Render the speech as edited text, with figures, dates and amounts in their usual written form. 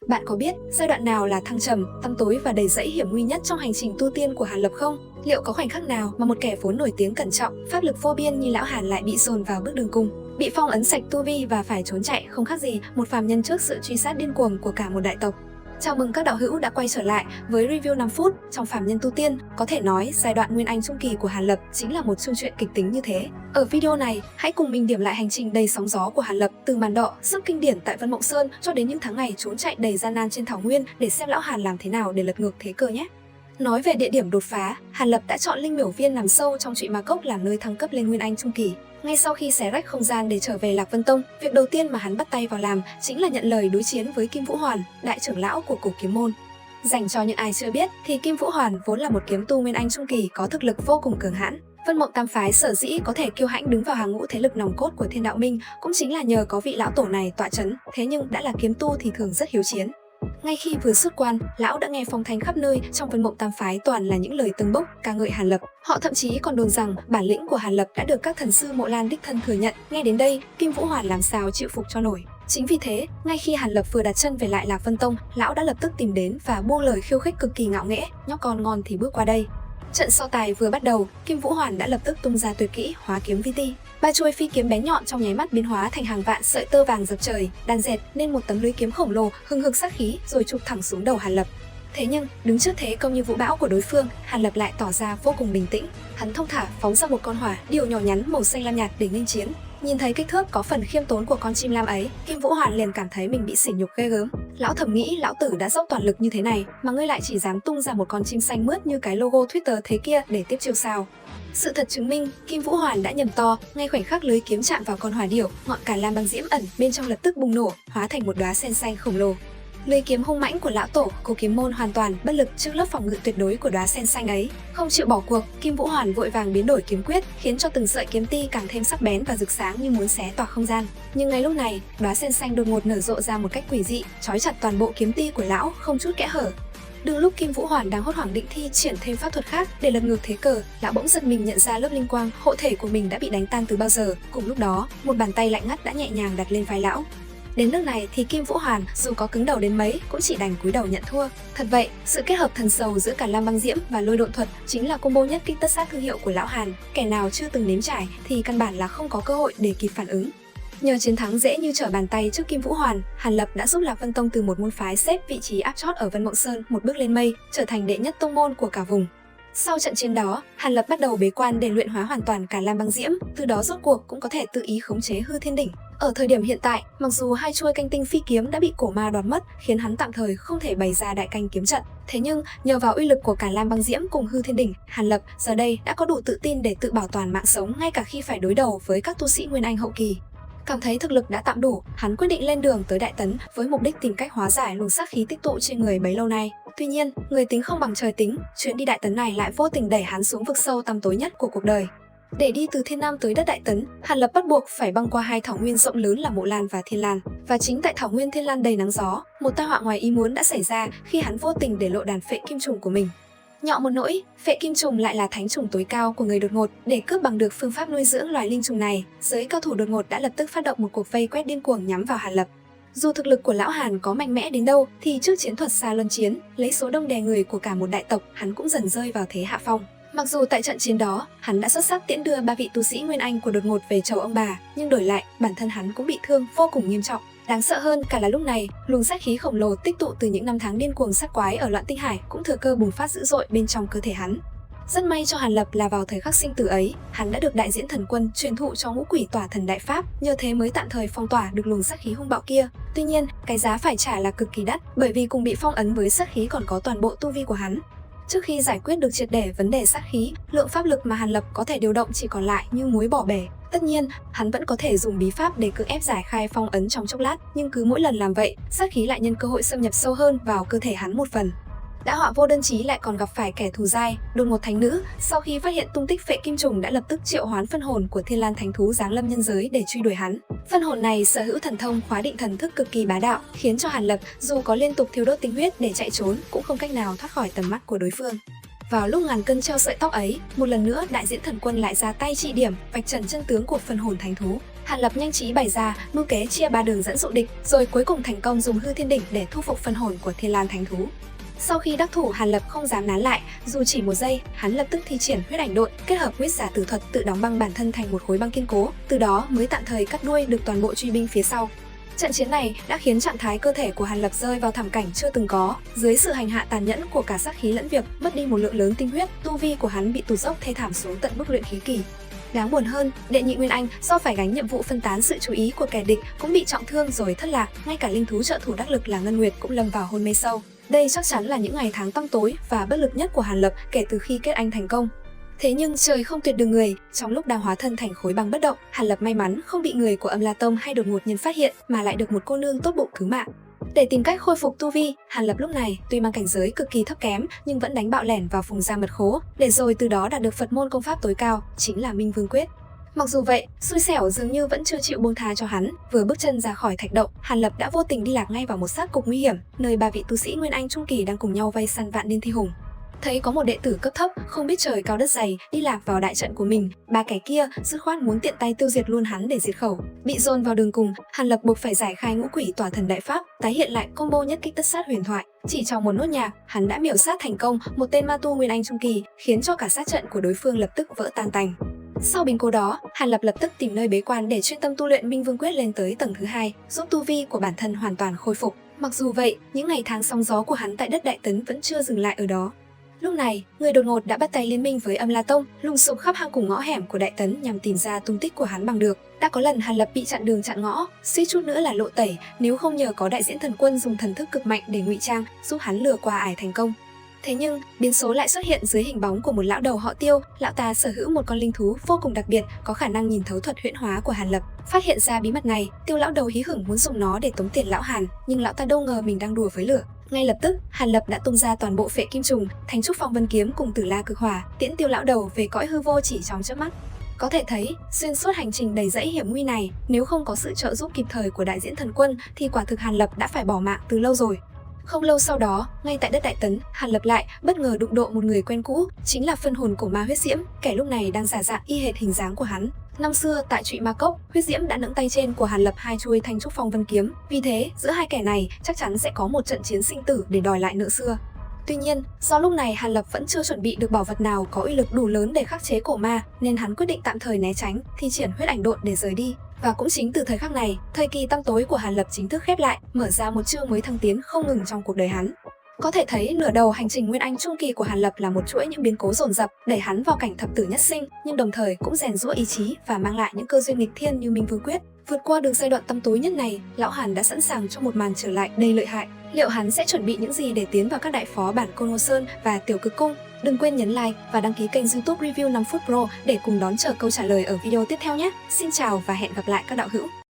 Bạn có biết giai đoạn nào là thăng trầm, tăm tối và đầy rẫy hiểm nguy nhất trong hành trình tu tiên của Hàn Lập không? Liệu có khoảnh khắc nào mà một kẻ vốn nổi tiếng cẩn trọng, pháp lực vô biên như lão Hàn lại bị dồn vào bước đường cùng, bị phong ấn sạch tu vi và phải trốn chạy không khác gì một phàm nhân trước sự truy sát điên cuồng của cả một đại tộc? Chào mừng các đạo hữu đã quay trở lại với review 5 phút trong Phàm Nhân Tu Tiên. Có thể nói, giai đoạn Nguyên Anh Trung Kỳ của Hàn Lập chính là một chương truyện kịch tính như thế. Ở video này, hãy cùng mình điểm lại hành trình đầy sóng gió của Hàn Lập từ màn đọ, sức kinh điển tại Vân Mộng Sơn cho đến những tháng ngày trốn chạy đầy gian nan trên thảo nguyên để xem lão Hàn làm thế nào để lật ngược thế cờ nhé. Nói về địa điểm đột phá, Hàn Lập đã chọn Linh Miểu Viên nằm sâu trong Trụy Ma Cốc làm nơi thăng cấp lên Nguyên Anh Trung Kỳ. Ngay sau khi xé rách không gian để trở về Lạc Vân Tông, việc đầu tiên mà hắn bắt tay vào làm chính là nhận lời đối chiến với Kim Vũ Hoàn, đại trưởng lão của Cổ Kiếm Môn. Dành cho những ai chưa biết thì Kim Vũ Hoàn vốn là một kiếm tu Nguyên Anh Trung Kỳ có thực lực vô cùng cường hãn. Vân Mộng Tam Phái sở dĩ có thể kiêu hãnh đứng vào hàng ngũ thế lực nòng cốt của Thiên Đạo Minh cũng chính là nhờ có vị lão tổ này tọa trấn. Thế nhưng đã là kiếm tu thì thường rất hiếu chiến. Ngay khi vừa xuất quan, lão đã nghe phong thanh khắp nơi trong Vân Mộng Tam Phái toàn là những lời tâng bốc ca ngợi Hàn Lập. Họ thậm chí còn đồn rằng bản lĩnh của Hàn Lập đã được các thần sư Mộ Lan đích thân thừa nhận. Nghe đến đây, Kim Vũ Hoàn làm sao chịu phục cho nổi. Chính vì thế, ngay khi Hàn Lập vừa đặt chân về lại Lạc Vân Tông, lão đã lập tức tìm đến và buông lời khiêu khích cực kỳ ngạo nghễ: "Nhóc con ngon thì bước qua đây." Trận so tài vừa bắt đầu, Kim Vũ Hoàn đã lập tức tung ra tuyệt kỹ Hóa Kiếm Vi Ti. Ba chuôi phi kiếm bén nhọn trong nháy mắt biến hóa thành hàng vạn sợi tơ vàng dập trời, đan dệt nên một tấm lưới kiếm khổng lồ hừng hực sát khí rồi chụp thẳng xuống đầu Hàn Lập. Thế nhưng, đứng trước thế công như vũ bão của đối phương, Hàn Lập lại tỏ ra vô cùng bình tĩnh. Hắn thông thả phóng ra một con hỏa điểu nhỏ nhắn màu xanh lam nhạt để nghênh chiến. Nhìn thấy kích thước có phần khiêm tốn của con chim lam ấy, Kim Vũ Hoàn liền cảm thấy mình bị sỉ nhục ghê gớm. Lão thầm nghĩ lão tử đã dốc toàn lực như thế này mà ngươi lại chỉ dám tung ra một con chim xanh mướt như cái logo Twitter thế kia để tiếp chiêu sao? Sự thật chứng minh, Kim Vũ Hoàn đã nhầm to. Ngay khoảnh khắc lưới kiếm chạm vào con hỏa điểu, ngọn cà lam băng diễm ẩn bên trong lập tức bùng nổ, hóa thành một đóa sen xanh khổng lồ. Lưới kiếm hung mãnh của lão tổ Cổ Kiếm Môn hoàn toàn bất lực trước lớp phòng ngự tuyệt đối của đóa sen xanh ấy. Không chịu bỏ cuộc, Kim Vũ Hoàn vội vàng biến đổi kiếm quyết, khiến cho từng sợi kiếm ti càng thêm sắc bén và rực sáng như muốn xé toạc không gian. Nhưng ngay lúc này, đóa sen xanh đột ngột nở rộ ra một cách quỷ dị, trói chặt toàn bộ kiếm ti của lão, không chút kẽ hở. Đương lúc Kim Vũ Hoàn đang hốt hoảng định thi triển thêm pháp thuật khác để lật ngược thế cờ, lão bỗng giật mình nhận ra lớp linh quang hộ thể của mình đã bị đánh tan từ bao giờ. Cùng lúc đó, một bàn tay lạnh ngắt đã nhẹ nhàng đặt lên vai lão. Đến nước này thì Kim Vũ Hoàn dù có cứng đầu đến mấy cũng chỉ đành cúi đầu nhận thua. Thật vậy, sự kết hợp thần sầu giữa cả lam băng diễm và lôi độn thuật chính là combo nhất kích tất sát thương hiệu của lão Hàn. Kẻ nào chưa từng nếm trải thì căn bản là không có cơ hội để kịp phản ứng. Nhờ chiến thắng dễ như trở bàn tay trước Kim Vũ Hoàn, Hàn Lập đã giúp Lạc Vân Tông từ một môn phái xếp vị trí áp chót ở Vân Mộng Sơn một bước lên mây, trở thành đệ nhất tông môn của cả vùng. Sau trận chiến đó, Hàn Lập bắt đầu bế quan để luyện hóa hoàn toàn cả lam băng diễm, từ đó rốt cuộc cũng có thể tự ý khống chế hư thiên đỉnh. Ở thời điểm hiện tại, mặc dù hai chuôi canh tinh phi kiếm đã bị cổ ma đoạt mất, khiến hắn tạm thời không thể bày ra đại canh kiếm trận. Thế nhưng, nhờ vào uy lực của cả lam băng diễm cùng hư thiên đỉnh, Hàn Lập giờ đây đã có đủ tự tin để tự bảo toàn mạng sống ngay cả khi phải đối đầu với các tu sĩ Nguyên Anh hậu kỳ. Cảm thấy thực lực đã tạm đủ, hắn quyết định lên đường tới Đại Tấn với mục đích tìm cách hóa giải luồng sát khí tích tụ trên người bấy lâu nay. Tuy nhiên, người tính không bằng trời tính, chuyến đi Đại Tấn này lại vô tình đẩy hắn xuống vực sâu tăm tối nhất của cuộc đời. Để đi từ Thiên Nam tới đất Đại Tấn, Hàn Lập bắt buộc phải băng qua hai thảo nguyên rộng lớn là Mộ Lan và Thiên Lan. Và chính tại thảo nguyên Thiên Lan đầy nắng gió, một tai họa ngoài ý muốn đã xảy ra khi hắn vô tình để lộ đàn phệ kim trùng của mình. Nhọ một nỗi, phệ kim trùng lại là thánh trùng tối cao của người đột ngột. Để cướp bằng được phương pháp nuôi dưỡng loài linh trùng này, giới cao thủ đột ngột đã lập tức phát động một cuộc vây quét điên cuồng nhắm vào Hàn Lập. Dù thực lực của lão Hàn có mạnh mẽ đến đâu thì trước chiến thuật xa luân chiến, lấy số đông đè người của cả một đại tộc, hắn cũng dần rơi vào thế hạ phong. Mặc dù tại trận chiến đó, hắn đã xuất sắc tiễn đưa 3 vị tu sĩ Nguyên Anh của đột ngột về chầu ông bà, nhưng đổi lại, bản thân hắn cũng bị thương vô cùng nghiêm trọng. Đáng sợ hơn cả là lúc này, luồng sát khí khổng lồ tích tụ từ những năm tháng điên cuồng sát quái ở Loạn Tinh Hải cũng thừa cơ bùng phát dữ dội bên trong cơ thể hắn. Rất may cho Hàn Lập là vào thời khắc sinh tử ấy, hắn đã được đại diễn thần quân truyền thụ cho ngũ quỷ tỏa thần đại pháp, nhờ thế mới tạm thời phong tỏa được luồng sát khí hung bạo kia. Tuy nhiên, cái giá phải trả là cực kỳ đắt, bởi vì cùng bị phong ấn với sát khí còn có toàn bộ tu vi của hắn. Trước khi giải quyết được triệt để vấn đề sát khí, lượng pháp lực mà Hàn Lập có thể điều động chỉ còn lại như muối bỏ bể. Tất nhiên, hắn vẫn có thể dùng bí pháp để cưỡng ép giải khai phong ấn trong chốc lát, nhưng cứ mỗi lần làm vậy, sát khí lại nhân cơ hội xâm nhập sâu hơn vào cơ thể hắn một phần. Đã họa vô đơn chí lại còn gặp phải kẻ thù dai, đột ngột thánh nữ, sau khi phát hiện tung tích phệ kim trùng đã lập tức triệu hoán phân hồn của Thiên Lan thánh thú giáng lâm nhân giới để truy đuổi hắn. Phân hồn này sở hữu thần thông khóa định thần thức cực kỳ bá đạo, khiến cho Hàn Lập dù có liên tục thiêu đốt tinh huyết để chạy trốn cũng không cách nào thoát khỏi tầm mắt của đối phương. Vào lúc ngàn cân treo sợi tóc ấy, một lần nữa đại diễn thần quân lại ra tay trị điểm, vạch trần chân tướng của phân hồn thánh thú. Hàn Lập nhanh trí bày ra mưu kế chia ba đường dẫn dụ địch, rồi cuối cùng thành công dùng hư thiên đỉnh để thu phục phân hồn của Thiên Lan Thánh Thú. Sau khi đắc thủ, Hàn Lập không dám nán lại, dù chỉ một giây, hắn lập tức thi triển huyết ảnh độn, kết hợp huyết giả tử thuật tự đóng băng bản thân thành một khối băng kiên cố, từ đó mới tạm thời cắt đuôi được toàn bộ truy binh phía sau. Trận chiến này đã khiến trạng thái cơ thể của Hàn Lập rơi vào thảm cảnh chưa từng có, dưới sự hành hạ tàn nhẫn của cả sát khí lẫn việc, mất đi một lượng lớn tinh huyết, tu vi của hắn bị tụt dốc thê thảm xuống tận mức luyện khí kỳ. Đáng buồn hơn, đệ nhị Nguyên Anh do phải gánh nhiệm vụ phân tán sự chú ý của kẻ địch cũng bị trọng thương rồi thất lạc, ngay cả linh thú trợ thủ đắc lực là Ngân Nguyệt cũng lâm vào hôn mê sâu. Đây chắc chắn là những ngày tháng tăm tối và bất lực nhất của Hàn Lập kể từ khi kết anh thành công. Thế nhưng trời không tuyệt đường người, trong lúc đang hóa thân thành khối băng bất động, Hàn Lập may mắn không bị người của Âm La Tông hay đột ngột nhân phát hiện, mà lại được một cô nương tốt bụng cứu mạng. Để tìm cách khôi phục tu vi, Hàn Lập lúc này tuy mang cảnh giới cực kỳ thấp kém nhưng vẫn đánh bạo lẻn vào phùng gia mật khố, để rồi từ đó đạt được Phật môn công pháp tối cao, chính là Minh Vương Quyết. Mặc dù vậy, xui xẻo dường như vẫn chưa chịu buông tha cho hắn. Vừa bước chân ra khỏi thạch động, Hàn Lập đã vô tình đi lạc ngay vào một sát cục nguy hiểm, nơi ba vị tu sĩ Nguyên Anh trung kỳ đang cùng nhau vây săn vạn niên thi hùng. Thấy có một đệ tử cấp thấp không biết trời cao đất dày đi lạc vào đại trận của mình, ba kẻ kia dứt khoát muốn tiện tay tiêu diệt luôn hắn để diệt khẩu. Bị dồn vào đường cùng, Hàn Lập buộc phải giải khai ngũ quỷ tỏa thần đại pháp, tái hiện lại combo nhất kích tất sát huyền thoại. Chỉ trong một nốt nhạc, hắn đã miểu sát thành công một tên ma tu Nguyên Anh trung kỳ, khiến cho cả sát trận của đối phương lập tức vỡ tan tành. Sau biến cố đó, Hàn Lập lập tức tìm nơi bế quan để chuyên tâm tu luyện Minh Vương Quyết lên tới tầng thứ 2, giúp tu vi của bản thân hoàn toàn khôi phục. Mặc dù vậy, những ngày tháng sóng gió của hắn tại đất Đại Tấn vẫn chưa dừng lại ở đó. Lúc này, người đột ngột đã bắt tay liên minh với Âm La Tông, lùng sục khắp hang cùng ngõ hẻm của Đại Tấn nhằm tìm ra tung tích của hắn bằng được. Đã có lần Hàn Lập bị chặn đường chặn ngõ, suýt chút nữa là lộ tẩy, nếu không nhờ có đại diễn thần quân dùng thần thức cực mạnh để ngụy trang, giúp hắn lừa qua ải thành công. Thế nhưng, biến số lại xuất hiện dưới hình bóng của một lão đầu họ Tiêu. Lão ta sở hữu một con linh thú vô cùng đặc biệt, có khả năng nhìn thấu thuật huyễn hóa của Hàn Lập. Phát hiện ra bí mật này, Tiêu lão đầu hí hửng muốn dùng nó để tống tiền lão Hàn, nhưng lão ta đâu ngờ mình đang đùa với lửa. Ngay lập tức, Hàn Lập đã tung ra toàn bộ phệ kim trùng, Thánh Trúc Phong Vân kiếm cùng Tử La Cực Hỏa, tiễn Tiêu lão đầu về cõi hư vô chỉ trong chớp mắt. Có thể thấy, xuyên suốt hành trình đầy rẫy hiểm nguy này, nếu không có sự trợ giúp kịp thời của đại diễn thần quân thì quả thực Hàn Lập đã phải bỏ mạng từ lâu rồi. Không lâu sau đó, ngay tại đất Đại Tấn, Hàn Lập lại bất ngờ đụng độ một người quen cũ, chính là phân hồn của Ma Huyết Diễm, kẻ lúc này đang giả dạng y hệt hình dáng của hắn. Năm xưa tại Trụy Ma Cốc, Huyết Diễm đã nẫng tay trên của Hàn Lập 2 chuôi Thanh Trúc Phong Vân kiếm, vì thế giữa hai kẻ này chắc chắn sẽ có một trận chiến sinh tử để đòi lại nợ xưa. Tuy nhiên, do lúc này Hàn Lập vẫn chưa chuẩn bị được bảo vật nào có uy lực đủ lớn để khắc chế cổ ma, nên hắn quyết định tạm thời né tránh, thi triển huyết ảnh độn để rời đi. Và cũng chính từ thời khắc này, thời kỳ tăm tối của Hàn Lập chính thức khép lại, mở ra một chương mới thăng tiến không ngừng trong cuộc đời hắn. Có thể thấy nửa đầu hành trình Nguyên Anh trung kỳ của Hàn Lập là một chuỗi những biến cố dồn dập, đẩy hắn vào cảnh thập tử nhất sinh, nhưng đồng thời cũng rèn giũa ý chí và mang lại những cơ duyên nghịch thiên như Minh Vương Quyết. Vượt qua được giai đoạn tăm tối nhất này, lão Hàn đã sẵn sàng cho một màn trở lại đầy lợi hại. Liệu hắn sẽ chuẩn bị những gì để tiến vào các đại phó bản Côn Ngô Sơn và Tiểu Cực Cung? Đừng quên nhấn like và đăng ký kênh YouTube Review 5 phút Pro để cùng đón chờ câu trả lời ở video tiếp theo nhé. Xin chào và hẹn gặp lại các đạo hữu.